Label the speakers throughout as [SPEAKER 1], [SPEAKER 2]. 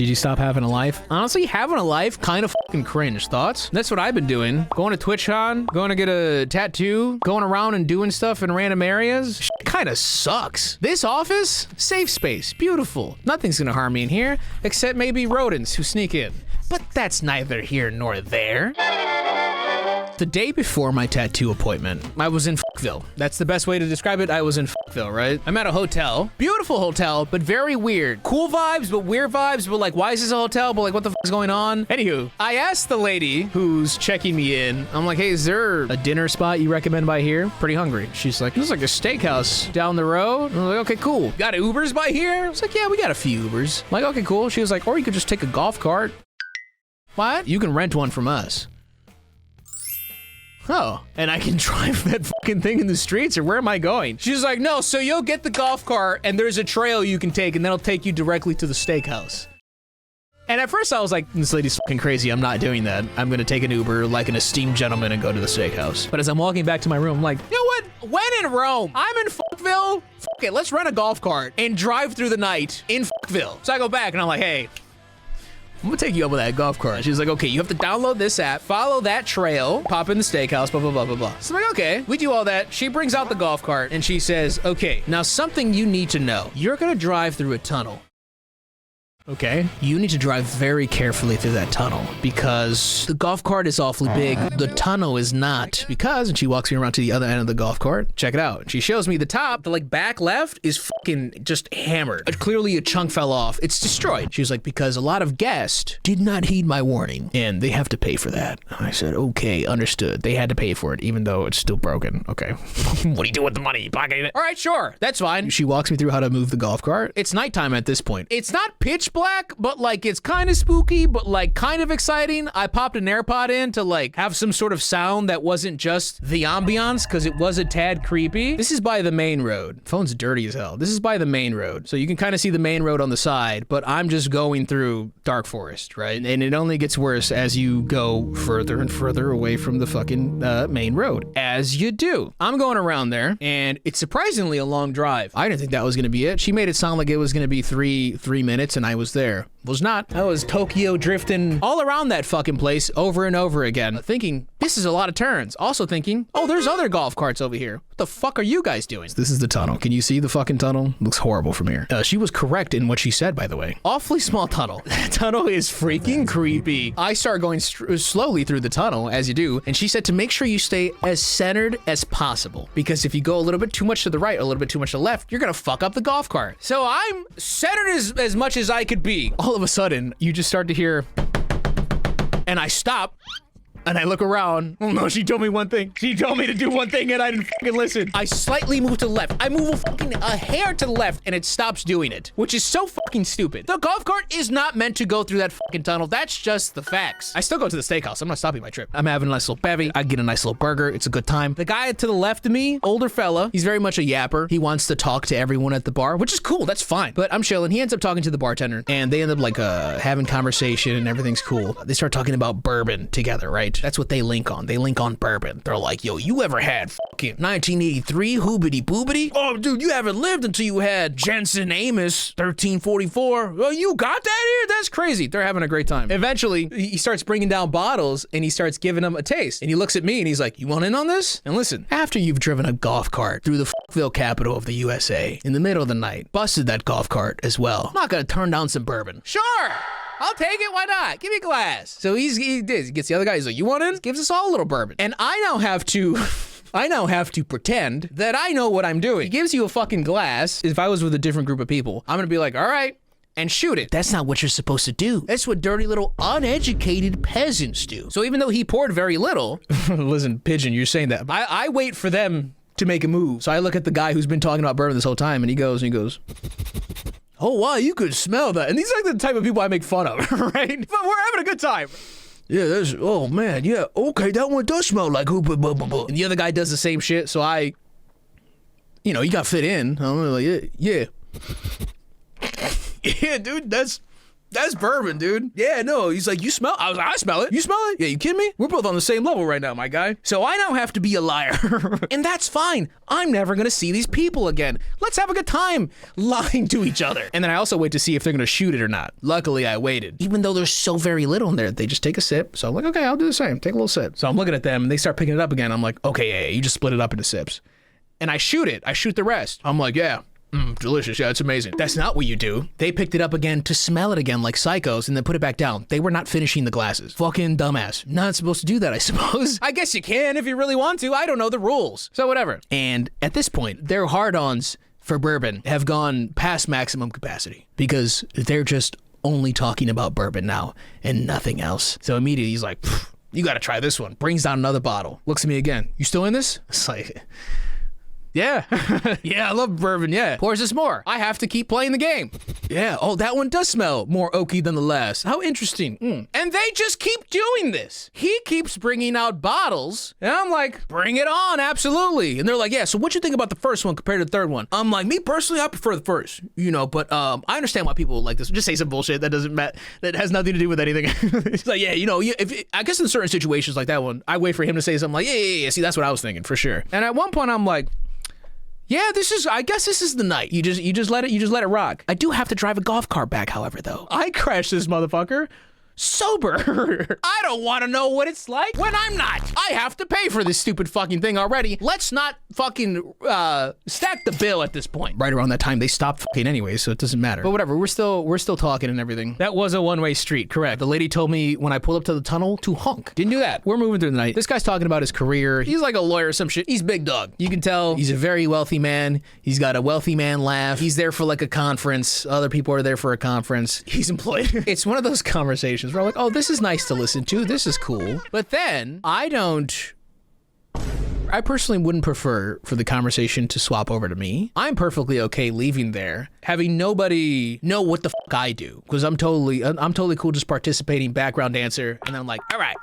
[SPEAKER 1] Did you stop having a life? Honestly, having a life kind of fucking cringe. Thoughts? That's what I've been doing. Going to TwitchCon, going to get a tattoo, going around and doing stuff in random areas. Shit kind of sucks. This office, safe space, beautiful. Nothing's gonna harm me in here, except maybe rodents who sneak in. But that's neither here nor there. The day before my tattoo appointment, I was in Fuckville. That's the best way to describe it. I was in Fuckville, right? I'm at a hotel. Beautiful hotel, but very weird. Cool vibes, but weird vibes, but like, why is this a hotel? But like, what the fuck is going on? Anywho, I asked the lady who's checking me in, I'm like, hey, is there a dinner spot you recommend by here? Pretty hungry. She's like, there's like a steakhouse down the road. I'm like, okay, cool. Got Ubers by here? I was like, yeah, we got a few Ubers. I'm like, okay, cool. She was like, or you could just take a golf cart. What? You can rent one from us. Oh, and I can drive that fucking thing in the streets, or where am I going? She's like, no, so you'll get the golf cart and there's a trail you can take and that'll take you directly to the steakhouse. And at first I was like, this lady's fucking crazy, I'm not doing that. I'm gonna take an Uber like an esteemed gentleman and go to the steakhouse. But as I'm walking back to my room, I'm like, you know what? When in Rome, I'm in Fuckville. Fuck it, let's rent a golf cart and drive through the night in Fuckville. So I go back and I'm like, hey, I'm gonna take you up with that golf cart. She's like, okay, you have to download this app, follow that trail, pop in the steakhouse, blah, blah, blah, blah, blah. So I'm like, okay, we do all that. She brings out the golf cart and she says, okay, now something you need to know. You're gonna drive through a tunnel. Okay. You need to drive very carefully through that tunnel because the golf cart is awfully big. The tunnel is not. Because, and she walks me around to the other end of the golf cart. Check it out. She shows me the top. The like back left is fucking just hammered. Clearly a chunk fell off. It's destroyed. She was like, because a lot of guests did not heed my warning and they have to pay for that. I said, okay, understood. They had to pay for it even though it's still broken. Okay. What do you do with the money? You pocketing it? All right, sure. That's fine. She walks me through how to move the golf cart. It's nighttime at this point. It's not pitch black, but like it's kind of spooky, but like kind of exciting. I popped an AirPod in to like have some sort of sound that wasn't just the ambiance because it was a tad creepy. This is by the main road. Phone's dirty as hell. This is by the main road. So you can kind of see the main road on the side, but I'm just going through dark forest, right? And it only gets worse as you go further and further away from the fucking main road, as you do. I'm going around there and it's surprisingly a long drive. I didn't think that was going to be it. She made it sound like it was going to be three minutes and I was there. Was not. I was Tokyo drifting all around that fucking place over and over again, thinking, this is a lot of turns. Also thinking, oh, there's other golf carts over here. What the fuck are you guys doing? This is the tunnel. Can you see the fucking tunnel? Looks horrible from here. She was correct in what she said, by the way. Awfully small tunnel. That tunnel is freaking creepy. I start going slowly through the tunnel, as you do, and she said to make sure you stay as centered as possible, because if you go a little bit too much to the right, or a little bit too much to the left, you're gonna fuck up the golf cart. So I'm centered as much as I could be. All of a sudden, you just start to hear, and I stop, and I look around. Oh no, she told me one thing. She told me to do one thing and I didn't fucking listen. I slightly move to the left. I move a hair to the left and it stops doing it, which is so fucking stupid. The golf cart is not meant to go through that fucking tunnel. That's just the facts. I still go to the steakhouse. I'm not stopping my trip. I'm having a nice little bevy. I get a nice little burger. It's a good time. The guy to the left of me, older fella, he's very much a yapper. He wants to talk to everyone at the bar, which is cool. That's fine. But I'm chilling. He ends up talking to the bartender and they end up like having conversation and everything's cool. They start talking about bourbon together, right? That's what they link on. They link on bourbon. They're like, yo, you ever had fucking 1983 hoobity boobity? Oh, dude, you haven't lived until you had Jensen Amos 1344. Oh, you got that here? That's crazy. They're having a great time. Eventually, he starts bringing down bottles and he starts giving them a taste. And he looks at me and he's like, you want in on this? And listen, after you've driven a golf cart through the Fuckville capital of the USA in the middle of the night, busted that golf cart as well, I'm not gonna turn down some bourbon. Sure! I'll take it, why not? Give me a glass. So he gets the other guy, he's like, you want in? Gives us all a little bourbon. And I now have to pretend that I know what I'm doing. He gives you a fucking glass. If I was with a different group of people, I'm gonna be like, all right, and shoot it. That's not what you're supposed to do. That's what dirty little uneducated peasants do. So even though he poured very little, listen, Pigeon, you're saying that. I wait for them to make a move. So I look at the guy who's been talking about bourbon this whole time and he goes, oh, wow, you could smell that. And these are like the type of people I make fun of, right? But we're having a good time. Yeah, that's, oh man, yeah, okay, that one does smell like hoop, blah, blah, blah. And the other guy does the same shit, so you got fit in. I'm like, yeah. Yeah, dude, that's That's bourbon, dude. Yeah, no. He's like, you smell? I was like, I smell it. You smell it? Yeah, you kidding me? We're both on the same level right now, my guy. So I now have to be a liar. And that's fine. I'm never gonna see these people again. Let's have a good time lying to each other. And then I also wait to see if they're gonna shoot it or not. Luckily, I waited. Even though there's so very little in there, they just take a sip. So I'm like, okay, I'll do the same. Take a little sip. So I'm looking at them and they start picking it up again. I'm like, okay, yeah, you just split it up into sips. And I shoot it. I shoot the rest. I'm like, yeah. Delicious. Yeah, it's amazing. That's not what you do. They picked it up again to smell it again like psychos and then put it back down. They were not finishing the glasses. Fucking dumbass. Not supposed to do that, I suppose. I guess you can if you really want to. I don't know the rules. So whatever. And at this point, their hard-ons for bourbon have gone past maximum capacity because they're just only talking about bourbon now and nothing else. So immediately he's like, you gotta try this one. Brings down another bottle. Looks at me again. You still in this? It's like... Yeah. Yeah, I love bourbon, yeah. Pours us more. I have to keep playing the game. Yeah, oh, that one does smell more oaky than the last. How interesting. And they just keep doing this. He keeps bringing out bottles, and I'm like, bring it on, absolutely. And they're like, yeah, so what you think about the first one compared to the third one? I'm like, me personally, I prefer the first, you know, but I understand why people like this. Just say some bullshit that doesn't matter, that has nothing to do with anything. It's like, yeah, you know, I guess in certain situations like that one, I wait for him to say something like, yeah, see, that's what I was thinking, for sure. And at one point, I'm like, yeah, I guess this is the night. You just let it rock. I do have to drive a golf cart back, however, though. I crashed this motherfucker sober. I don't want to know what it's like when I'm not. I have to pay for this stupid fucking thing already. Let's not fucking stack the bill at this point. Right around that time, they stopped fucking anyway, so it doesn't matter. But whatever, we're still talking and everything. That was a one-way street, correct. The lady told me when I pulled up to the tunnel to honk. Didn't do that. We're moving through the night. This guy's talking about his career. He's like a lawyer or some shit. He's big dog. You can tell he's a very wealthy man. He's got a wealthy man laugh. He's there for like a conference. Other people are there for a conference. He's employed. It's one of those conversations where I'm like, oh, this is nice to listen to. This is cool. But then I personally wouldn't prefer for the conversation to swap over to me. I'm perfectly okay leaving there, having nobody know what the fuck I do, because I'm totally cool just participating, background dancer, and then I'm like, all right,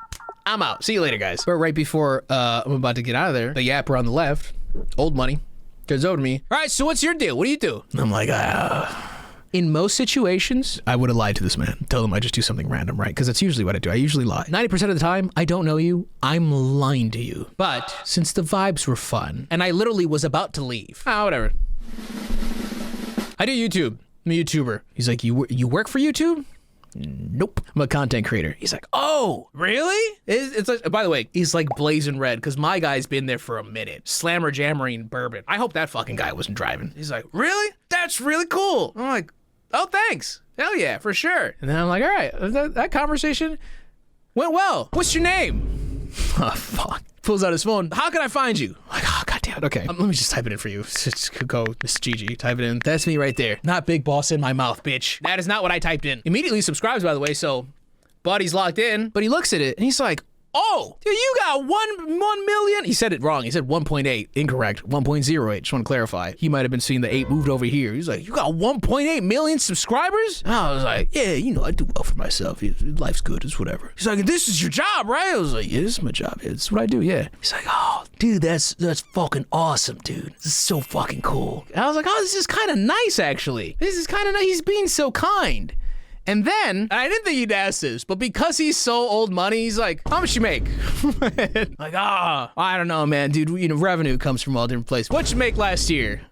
[SPEAKER 1] I'm out. See you later, guys. But right before I'm about to get out of there, the yapper on the left, old money, turns over to me. All right, so what's your deal? What do you do? And I'm like, in most situations, I would have lied to this man. Tell him I just do something random, right? Because that's usually what I do. I usually lie. 90% of the time, I don't know you. I'm lying to you. But since the vibes were fun, and I literally was about to leave. Whatever. I do YouTube. I'm a YouTuber. He's like, you work for YouTube? Nope. I'm a content creator. He's like, oh, really? It's like, by the way, he's like blazing red because my guy's been there for a minute. Slammer jammering bourbon. I hope that fucking guy wasn't driving. He's like, really? That's really cool. I'm like, oh, thanks. Hell yeah, for sure. And then I'm like, all right, that conversation went well. What's your name? Oh, fuck. Pulls out his phone. How can I find you? I'm like, oh, goddamn. Okay, let me just type it in for you. Just go, Miss Gigi. Type it in. That's me right there. Not big boss in my mouth, bitch. That is not what I typed in. Immediately subscribes, by the way, so buddy's locked in. But he looks at it and he's like, oh, dude, you got 1 million. He said it wrong. He said 1.8. Incorrect. 1.08. Just want to clarify. He might have been seeing the 8 moved over here. He's like, you got 1.8 million subscribers? And I was like, yeah, you know, I do well for myself. Life's good. It's whatever. He's like, this is your job, right? I was like, yeah, this is my job. Yeah, this is what I do, yeah. He's like, oh, dude, that's fucking awesome, dude. This is so fucking cool. And I was like, oh, this is kind of nice, actually. This is kind of nice. He's being so kind. And then, I didn't think he'd ask this, but because he's so old money, he's like, how much you make? Like, I don't know, man, dude. You know, revenue comes from all different places. What'd you make last year?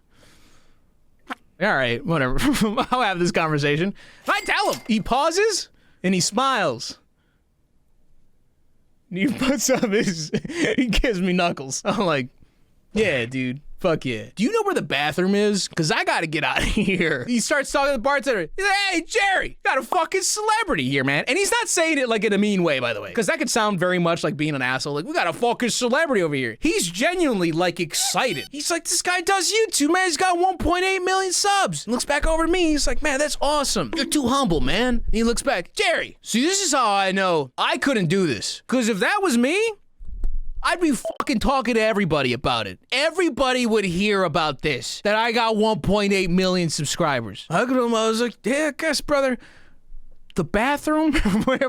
[SPEAKER 1] All right, whatever. I'll have this conversation. I tell him. He pauses, and he smiles. And he puts up he gives me knuckles. I'm like, yeah, dude. Fuck yeah. Do you know where the bathroom is? Because I got to get out of here. He starts talking to the bartender. He's like, hey, Jerry, got a fucking celebrity here, man. And he's not saying it like in a mean way, by the way. Because that could sound very much like being an asshole. Like, we got a fucking celebrity over here. He's genuinely, like, excited. He's like, this guy does YouTube, man. He's got 1.8 million subs. He looks back over to me. He's like, man, that's awesome. You're too humble, man. And he looks back. Jerry, see, this is how I know I couldn't do this. Because if that was me, I'd be fucking talking to everybody about it. Everybody would hear about this, that I got 1.8 million subscribers. I looked at him, I was like, yeah, I guess, brother. The bathroom? Where?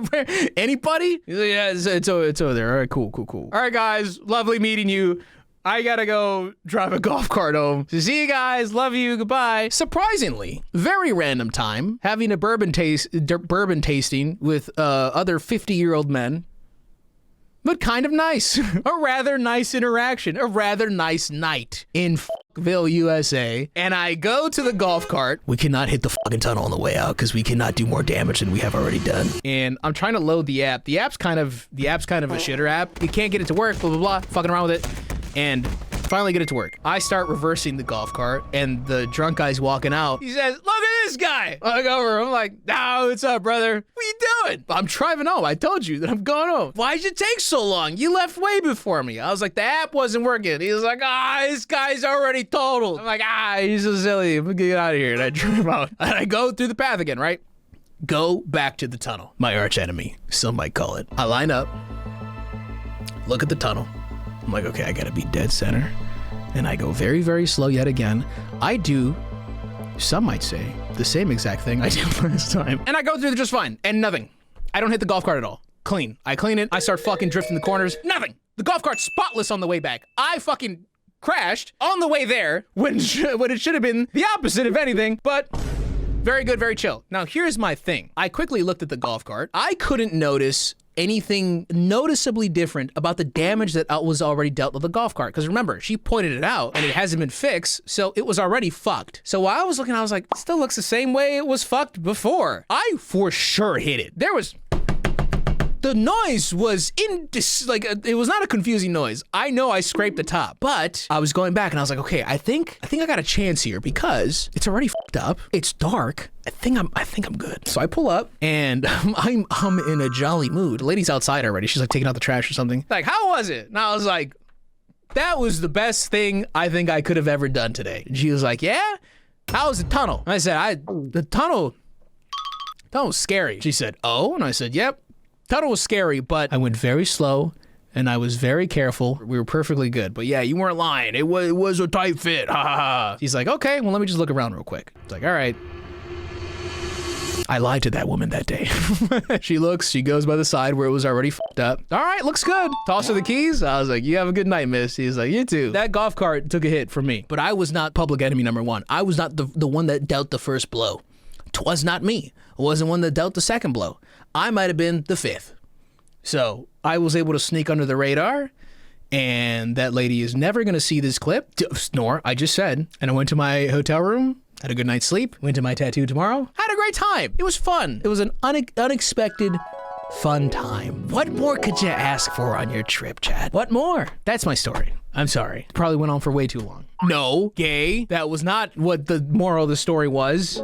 [SPEAKER 1] Anybody? He's like, yeah, it's over there. All right, cool. All right, guys, lovely meeting you. I gotta go drive a golf cart home. So see you guys. Love you. Goodbye. Surprisingly, very random time, having a bourbon tasting with other 50-year-old men. But kind of nice. A rather nice interaction. A rather nice night in Fuckville, USA. And I go to the golf cart. We cannot hit the fucking tunnel on the way out because we cannot do more damage than we have already done. And I'm trying to load the app. The app's kind of a shitter app. You can't get it to work, blah, blah, blah. Fucking around with it. And finally get it to work. I start reversing the golf cart and the drunk guy's walking out. He says, look at this guy. I look over. I'm like, no, what's up, brother? What are you doing? I'm driving home. I told you that I'm going home. Why'd you take so long? You left way before me. I was like, the app wasn't working. He was like, this guy's already totaled. I'm like, he's so silly. I'm gonna get out of here. And I drive out. And I go through the path again, right? Go back to the tunnel. My arch enemy, some might call it. I line up, look at the tunnel. I'm like, okay, I gotta be dead center. And I go very, very slow yet again. I do, some might say, the same exact thing I did last time. And I go through just fine, and nothing. I don't hit the golf cart at all. Clean. I clean it, I start fucking drifting the corners, nothing. The golf cart's spotless on the way back. I fucking crashed on the way there when it should have been the opposite, if anything, but very good, very chill. Now, here's my thing. I quickly looked at the golf cart. I couldn't notice anything noticeably different about the damage that was already dealt with the golf cart. Because remember, she pointed it out and it hasn't been fixed, so it was already fucked. So while I was looking, I was like, it still looks the same way it was fucked before. I for sure hit it. The noise was it was not a confusing noise. I know I scraped the top, but I was going back and I was like, okay, I think I got a chance here because it's already fucked up. It's dark. I think I'm good. So I pull up and I'm in a jolly mood. The lady's outside already. She's like taking out the trash or something. Like, how was it? And I was like, that was the best thing I think I could have ever done today. And she was like, yeah? How was the tunnel? And I said, the tunnel was scary. She said, oh? And I said, yep. Tunnel was scary, but I went very slow and I was very careful. We were perfectly good. But yeah, you weren't lying. It was a tight fit. Ha ha ha. She's like, okay, well, let me just look around real quick. It's like, all right. I lied to that woman that day. She goes by the side where it was already fucked up. All right, looks good. Toss her the keys. I was like, you have a good night, miss. He's like, you too. That golf cart took a hit from me, but I was not public enemy number one. I was not the one that dealt the first blow. 'Twas not me. I wasn't one that dealt the second blow. I might have been the fifth. So I was able to sneak under the radar, and that lady is never going to see this clip, nor I just said. And I went to my hotel room, had a good night's sleep, went to my tattoo tomorrow, had a great time. It was fun. It was an unexpected fun time. What more could you ask for on your trip, Chad? What more? That's my story. I'm sorry. Probably went on for way too long. No, gay. That was not what the moral of the story was.